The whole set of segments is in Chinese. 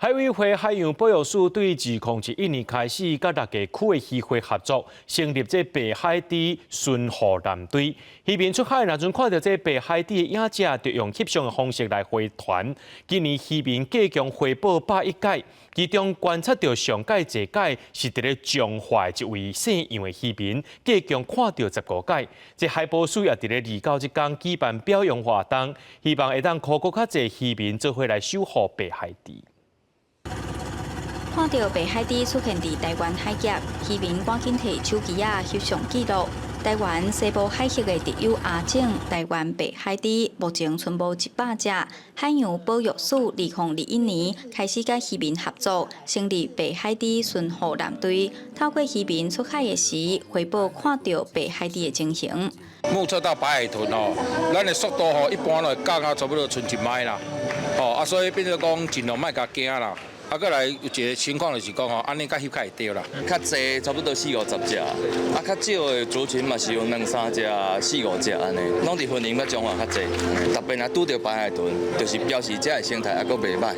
海委会海洋保育署对2021年开始，甲大家区的渔会合作，成立这北海猪巡护舰队。渔民出海，若阵看到这北海猪的影子，就用翕相的方式来回传。今年渔民加强回报101届，其中观察到上届这届是伫咧彰化一位姓杨的渔民，加强看到15届。这海保署也伫咧29这天举办表扬活动，希望会当鼓舞较侪渔民做伙来守护北海猪。 看到北海猪出现伫台湾海峡，渔民赶紧摕手机翕相记录。台湾西部海峡的特有亚种台湾北海猪，目前存无100只。海洋保育署2021年开始甲渔民合作，成立北海猪巡护舰队，透过渔民出海的时回报看到北海猪的情形。目测到白海豚哦，咱的速度一般来降到差不多剩1迈啦，所以变做讲尽量莫甲惊啦。 过来有一个情况就是讲安尼甲翕较会对啦。较济差不多40-50只，较少的族群嘛是用2-3只、4-5只安尼，拢伫婚姻甲中华较济。特别若拄到白海豚，就是表示这个生态还阁袂歹。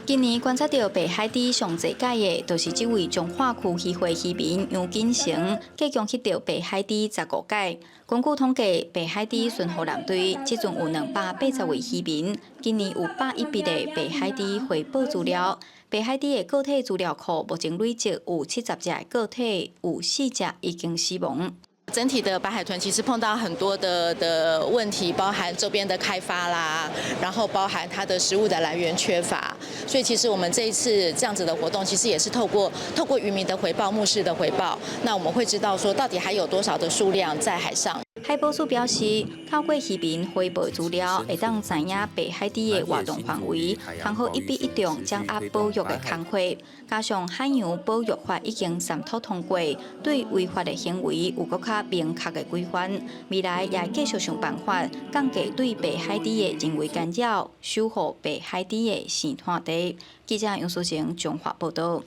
今年观察到北海猪上侪届的，就是这位彰化区渔会渔民杨金成，加强翕到北海猪15届。根据统计，北海猪巡护舰队即阵有280位渔民，今年有101笔的北海猪回报资料。北海猪的个体资料库目前累积有70只的个体，有4只已经死亡。 整体的白海豚其实碰到很多的问题，包含周边的开发啦，然后包含它的食物的来源缺乏，所以其实我们这一次这样子的活动，其实也是透过渔民的回报、牧师的回报，那我们会知道说到底还有多少的数量在海上。 海保署表示，透过渔民回报资料，会当知影北海猪的活动范围，刚好1比1重掌握保育的工作。加上海洋保育法已经三读通过，对违法的行为有更较明确的规范。未来也继续想办法降低对北海猪的人为干扰，守护北海猪的生态地。记者杨淑成综合报道。